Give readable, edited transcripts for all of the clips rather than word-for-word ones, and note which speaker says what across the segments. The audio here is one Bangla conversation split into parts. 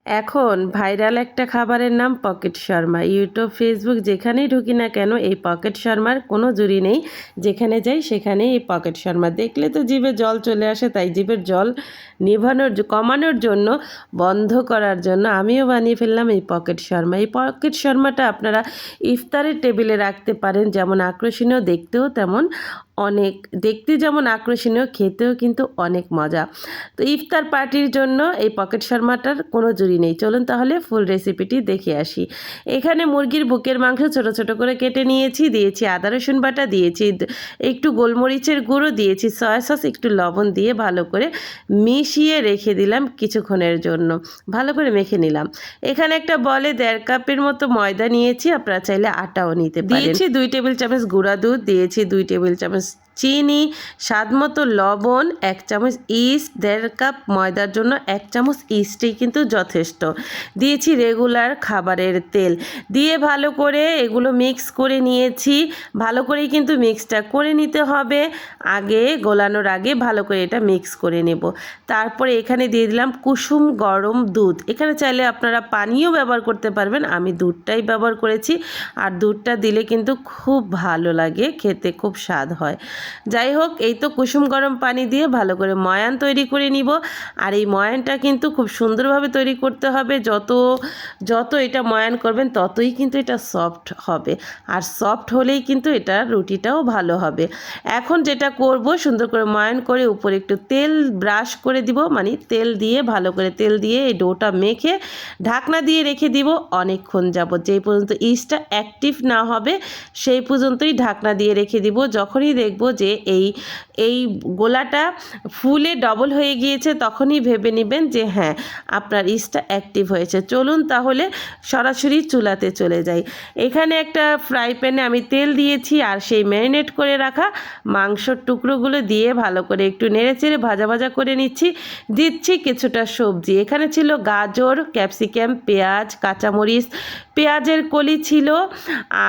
Speaker 1: এখন ভাইরাল একটা খাবারের নাম পকেট শর্মা। ইউটিউব, ফেসবুক যেখানেই ঢুকি না কেন এই পকেট শর্মার কোনো জুড়ি নেই। যেখানে যাই সেখানেই এই পকেট শর্মা দেখলে তো জিভে জল চলে আসে। তাই জিভের জল কমানোর জন্য, বন্ধ করার জন্য আমিও বানিয়ে ফেললাম এই পকেট শর্মা। এই পকেট শর্মাটা আপনারা ইফতারের টেবিলে রাখতে পারেন। যেমন আকর্ষণীয়, দেখতে যেমন আকর্ষণীয়, খেতেও কিন্তু অনেক মজা। তো ইফতার পার্টির জন্য এই পকেট শর্মাটার কোনো জুড়ি নেই। চলুন তাহলে ফুল রেসিপিটি দেখে আসি। এখানে মুরগির বুকের মাংস ছোট ছোট করে কেটে নিয়েছি, দিয়েছি আদা রসুন বাটা, দিয়েছি একটু গোলমরিচের গুঁড়ো, দিয়েছি সয়া সস, একটু লবণ দিয়ে ভালো করে মিশিয়ে রেখে দিলাম কিছুক্ষণের জন্য। ভালো করে মেখে নিলাম। এখানে একটা বলে 1.5 কাপের মতো ময়দা নিয়েছি, আপনারা চাইলে আটাও নিতে পারেন। দিয়েছি 2 টেবিল চামচ গুঁড়া দুধ, দিয়েছি 2 টেবিল চামচ চিনি, স্বাদ মতো লবণ, 1 চামচ ইস্ট। 1.5 কাপ ময়দার জন্য 1 চামচ ইস্টই কিন্তু যথেষ্ট। দিয়েছি রেগুলার খাবারের তেল, দিয়ে ভালো করে এগুলো মিক্স করে নিয়েছি। ভালো করেই কিন্তু মিক্সটা করে নিতে হবে। গোলানোর আগে ভালো করে এটা মিক্স করে নেব। তারপরে এখানে দিয়ে দিলাম কুসুম গরম দুধ। এখানে চাইলে আপনারা পানিও ব্যবহার করতে পারবেন, আমি দুধটাই ব্যবহার করেছি। আর দুধটা দিলে কিন্তু খুব ভালো লাগে, খেতে খুব স্বাদ হয়। যাই হোক, এই তো কুসুম গরম পানি দিয়ে ভালো করে ময়ান তৈরি করে নিব। আর এই ময়ানটা কিন্তু খুব সুন্দরভাবে তৈরি করতে হবে। যত এটা ময়ান করবেন ততই কিন্তু এটা সফট হবে। আর সফট হলেই কিন্তু এটা রুটিটাও ভালো হবে। এখন যেটা করব, সুন্দর করে ময়ান করে উপরে একটু তেল ব্রাশ করে দিব, মানে তেল দিয়ে ভালো করে তেল দিয়ে এই ডোটা মেখে ঢাকনা দিয়ে রেখে দিব অনেকক্ষণ যাবত। যেই পর্যন্ত ইস্টটা অ্যাক্টিভ না হবে সেই পর্যন্তই ঢাকনা দিয়ে রেখে দিব। যখনই দেখব যে এই গোলাটা ফুলে ডবল হয়ে গিয়েছে, তখনই ভেবে নেবেন যে হ্যাঁ, আপনার ইস্টটা অ্যাক্টিভ হয়েছে। চলুন তাহলে সরাসরি চুলাতে চলে যাই। এখানে একটা ফ্রাই প্যানে আমি তেল দিয়েছি, আর সেই ম্যারিনেট করে রাখা মাংসর টুকরোগুলো দিয়ে ভালো করে একটু নেড়েচেড়ে ভাজা ভাজা করে নিচ্ছি। দিচ্ছি কিছুটা সবজি। এখানে ছিল গাজর, ক্যাপসিকাম, পেঁয়াজ, কাঁচামরিচ, পেঁয়াজের কলি ছিল,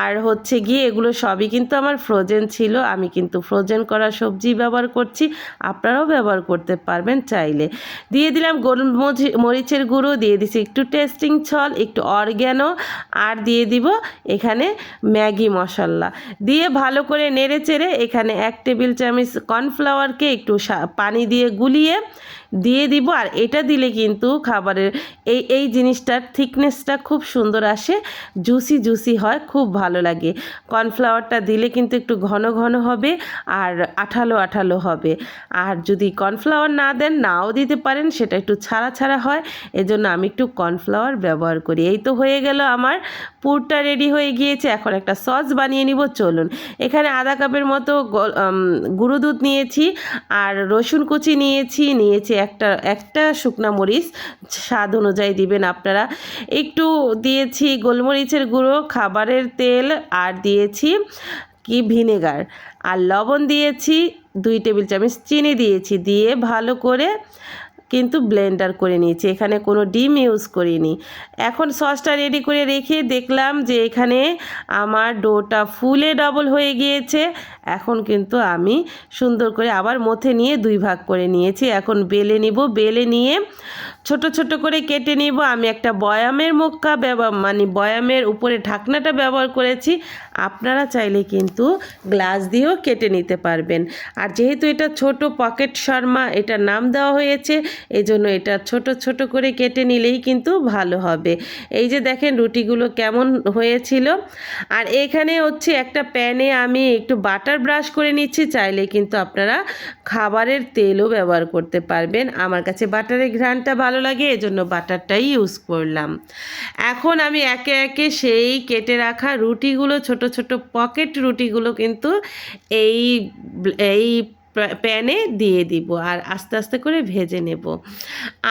Speaker 1: আর হচ্ছে গিয়ে এগুলো সবই কিন্তু আমার ফ্রোজেন ছিল। আমি কিন্তু ফ্রোজেন করা সবজি ব্যবহার করছি, আপনারাও ব্যবহার করতে পারবেন চাইলে। দিয়ে দিলাম মরিচের গুঁড়ো, দিয়ে দিছি একটু টেস্টিং সল্ট, একটু অরগ্যানো, আর দিয়ে দিব এখানে ম্যাগি মশলা। দিয়ে ভালো করে নেড়ে চেড়ে এখানে 1 টেবিল চামচ কর্নফ্লাওয়ারকে একটু পানি দিয়ে গুলিয়ে দিয়ে দিব। আর এটা দিলে কিন্তু খাবারের এই জিনিসটার থিকনেসটা খুব সুন্দর আসে, জুসি হয়, খুব ভালো লাগে। কর্নফ্লাওয়ারটা দিলে কিন্তু একটু ঘন ঘন হবে আর আঠালো হবে। আর যদি কর্নফ্লাওয়ার না দেন, নাও দিতে পারেন, সেটা একটু ছাড়া হয়। এজন্য আমি একটু কর্নফ্লাওয়ার ব্যবহার করি। এই তো হয়ে গেল, আমার পুরটা রেডি হয়ে গিয়েছে। এখন একটা সস বানিয়ে নিব। চলুন, এখানে আধা কাপের মতো গুঁড়ো দুধ নিয়েছি, আর রসুন কুচি নিয়েছি একটা শুকনা মরিচ, স্বাদ অনুযায়ী দিবেন আপনারা। একটু দিয়েছি গোলমরিচের গুঁড়ো, খাবারের তেল, আর দিয়েছি ভিনেগার, আর লবণ দিয়েছি 2 টেবিল চামচ, চিনি দিয়েছি। দিয়ে ভালো করে কিন্তু ব্লেন্ডার করে নিয়েছি, এখানে কোনো ডিম ইউজ করিনি। এখন সসটা রেডি করে রেখে দেখলাম যে এখানে আমার ডোটা ফুলে ডবল হয়ে গিয়েছে। এখন কিন্তু আমি সুন্দর করে আবার মথে নিয়ে 2 ভাগ করে নিয়েছি। এখন বেলে নিব, বেলে নিয়ে ছোট ছোট করে কেটে নিব। আমি একটা বয়ামের বয়ামের উপরে ঢাকনাটা ব্যবহার করেছি, আপনারা চাইলে কিন্তু গ্লাস দিয়েও কেটে নিতে পারবেন। আর যেহেতু এটা ছোট পকেট শর্মা, এটা নাম দেওয়া হয়েছে, এজন্য এটা ছোট ছোট করে কেটে নিলেই কিন্তু ভালো হবে। এই যে দেখেন রুটিগুলো কেমন হয়েছিল। আর এখানে হচ্ছে একটা প্যানে আমি একটু বাটার ব্রাশ করে নিচ্ছি, চাইলে কিন্তু আপনারা খাবারের তেলও ব্যবহার করতে পারবেন। আমার কাছে বাটারের ঘ্রাণটা ভালো লাগে, এজন্য বাটারটাই ইউজ করলাম। এখন আমি একে একে সেই কেটে রাখা রুটিগুলো, ছোট ছোট পকেট রুটিগুলো কিন্তু এই প্যানে দিয়ে দিব, আর আস্তে আস্তে করে ভেজে নেব।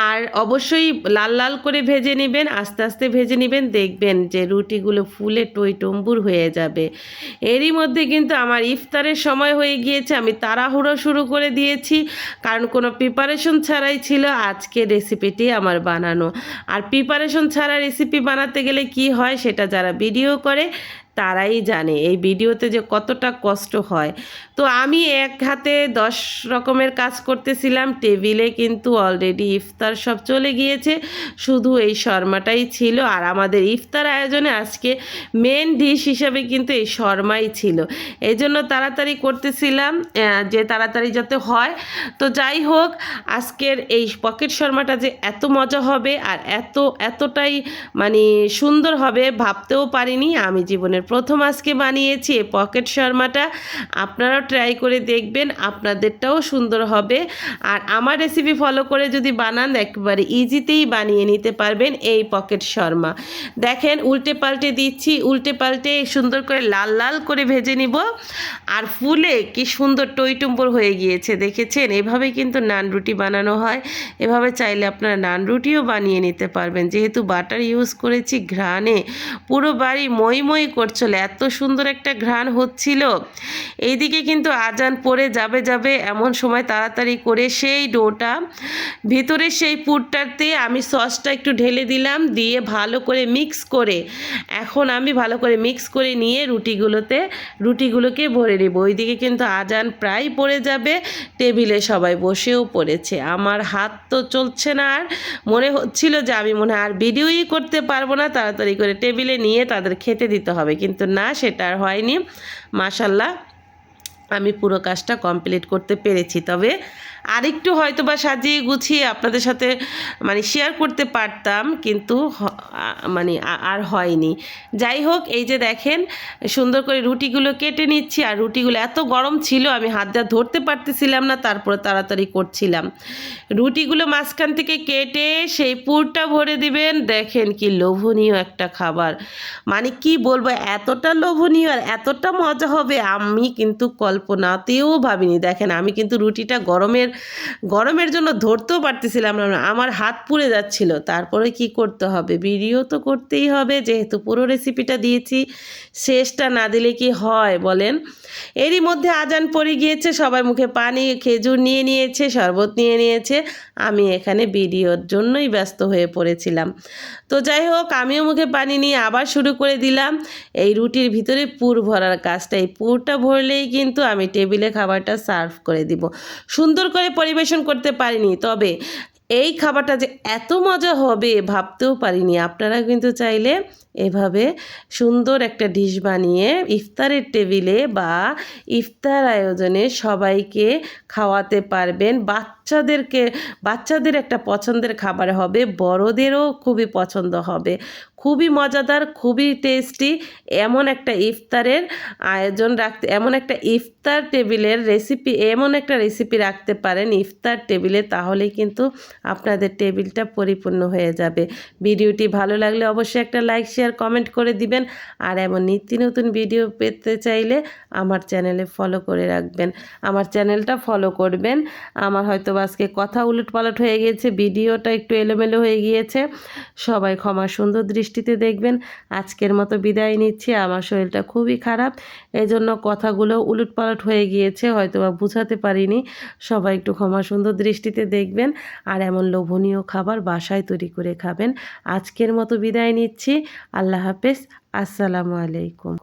Speaker 1: আর অবশ্যই লাল লাল করে ভেজে নেবেন, আস্তে আস্তে ভেজে নেবেন, দেখবেন যে রুটিগুলো ফুলে টইটম্বুর হয়ে যাবে। এরই মধ্যে কিন্তু আমার ইফতারের সময় হয়ে গিয়েছে। আমি তাড়াহুড়ো শুরু করে দিয়েছি, কারণ কোনো প্রিপারেশন ছাড়াই ছিল আজকে রেসিপিটি আমার বানানো। আর প্রিপারেশন ছাড়া রেসিপি বানাতে গেলে কি হয়, সেটা যারা ভিডিও করে তারাই জানে এই ভিডিওতে যে কতটা কষ্ট হয়। তো আমি এক হাতে 10 রকমের কাজ করতেছিলাম, টেবিলে কিন্তু অলরেডি ইফতার সব চলে গিয়েছে, শুধু এই শর্মাটাই ছিল। আর আমাদের ইফতার আয়োজনে আজকে মেন ডিশ হিসাবে কিন্তু এই শর্মাই ছিল, এই জন্য তাড়াতাড়ি করতেছিলাম যে তাড়াতাড়ি যাতে হয়। তো যাই হোক, আজকের এই পকেট শর্মাটা যে এত মজা হবে আর এতটাই মানে সুন্দর হবে ভাবতেও পারিনি। আমি জীবনের প্রথম আজকে বানিয়েছি এই পকেট শর্মাটা, আপনারাও ট্রাই করে দেখবেন, আপনাদেরটাও সুন্দর হবে। আর আমার রেসিপি ফলো করে যদি বানান একেবারে ইজিতেই বানিয়ে নিতে পারবেন এই পকেট শর্মা। দেখেন উল্টে পাল্টে দিচ্ছি, উল্টে পাল্টে সুন্দর করে লাল লাল করে ভেজে নিব। আর ফুলে কি সুন্দর টইটুম্বর হয়ে গিয়েছে, দেখেছেন? এভাবে কিন্তু নান রুটি বানানো হয়, এভাবে চাইলে আপনারা নান রুটিও বানিয়ে নিতে পারবেন। যেহেতু বাটার ইউজ করেছি, ঘ্রাণে পুরো বাড়ি মই মই করছিল, এত সুন্দর একটা ঘ্রাণ হচ্ছিল। এইদিকে কিন্তু আজান পড়ে যাবে এমন সময় তাড়াতাড়ি করে সেই ডোটা ভিতরে সেই পুরটাতে আমি সসটা একটু ঢেলে দিলাম, দিয়ে ভালো করে মিক্স করে এখন আমি ভালো করে মিক্স করে নিয়ে রুটিগুলোকে ভরে নেব। ওইদিকে কিন্তু আজান প্রায় পড়ে যাবে, টেবিলে সবাই বসেও পড়েছে। আমার হাত তো চলছে না, আর মনে হচ্ছিল যে আমি মনে হয় আর ভিডিওই করতে পারবো না, তাড়াতাড়ি করে টেবিলে নিয়ে তাদের খেতে দিতে হবে, কিন্তু না, সেটা আর হয়নি। মাশাল্লাহ, আমি পুরো কাজটা কমপ্লিট করতে পেরেছি। তবে আরেকটু হয়তো বা সাজিয়ে গুছিয়ে আপনাদের সাথে মানে শেয়ার করতে পারতাম, কিন্তু মানে আর হয়নি। যাই হোক, এই যে দেখেন সুন্দর করে রুটিগুলো কেটে নিচ্ছি, আর রুটিগুলো এত গরম ছিল আমি হাত যা ধরতে পারতেছিলাম না, তারপরে তাড়াতাড়ি করছিলাম। রুটিগুলো মাঝখান থেকে কেটে সেই পুরটা ভরে দিবেন। দেখেন কি লোভনীয় একটা খাবার, মানে কি বলবো, এতটা লোভনীয় আর এতটা মজা হবে আমি কিন্তু কল্পনাতেও ভাবিনি। দেখেন আমি কিন্তু রুটিটা গরমের জন্য ধরতেও পারতেছিলাম না, আমার হাত পুড়ে যাচ্ছিল। তারপরে কি করতে হবে, ভিডিও তো করতেই হবে, যেহেতু পুরো রেসিপিটা দিয়েছি, শেষটা না দিলে কি হয় বলেন। এরই মধ্যে আজান পড়ে গিয়েছে, সবাই মুখে পানি, খেজুর নিয়ে নিয়েছে, শরবত নিয়ে নিয়েছে, আমি এখানে ভিডিওর জন্যই ব্যস্ত হয়ে পড়েছিলাম। তো যাই হোক, আমিও মুখে পানি নিয়ে আবার শুরু করে দিলাম এই রুটির ভিতরে পুর ভরার কাজটা। এই পুরটা ভরলেই কিন্তু আমি টেবিলে খাবারটা সার্ভ করে দিব। সুন্দর করে পরিবেশন করতে পারিনি, তবে এই খাবারটা যে এত মজা হবে ভাবতেও পারিনি। আপনারা কিন্তু চাইলে এভাবে সুন্দর একটা ডিশ বানিয়ে ইফতারের টেবিলে বা ইফতার আয়োজনে সবাইকে খাওয়াতে পারবেন। বাচ্চাদের একটা পছন্দের খাবার হবে, বড়দেরও খুবই পছন্দ হবে। খুবই মজাদার, খুবই টেস্টি। এমন একটা ইফতারের আয়োজন রাখতে, এমন একটা ইফতার টেবিলের রেসিপি, এমন একটা রেসিপি রাখতে পারেন ইফতার টেবিলে, তাহলেই কিন্তু আপনাদের টেবিলটা পরিপূর্ণ হয়ে যাবে। ভিডিওটি ভালো লাগলে অবশ্যই একটা লাইক, শেয়ার, কমেন্ট করে দিবেন। আর এমন নিত্য নতুন ভিডিও পেতে চাইলে আমার চ্যানেলে ফলো করে রাখবেন, আমার চ্যানেলটা ফলো করবেন। আমার হয়তো আজকে কথা উলটপালট হয়ে গিয়েছে, ভিডিওটা একটু এলোমেলো হয়ে গিয়েছে, সবাই ক্ষমা সুন্দর দৃষ্টিতে দেখবেন। আজকের মতো বিদায় নিচ্ছি, আমার শরীরটা খুবই খারাপ, এজন্য কথাগুলো উলটপালট হয়ে গিয়েছে, হয়তো বা বুঝাতে পারিনি। সবাই একটু ক্ষমা সুন্দর দৃষ্টিতে দেখবেন, আর এমন লোভনীয় খাবার বাসায় তৈরি করে খাবেন। আজকের মতো বিদায় নিচ্ছি, আল্লাহ হাফেজ, আসসালামু আলাইকুম।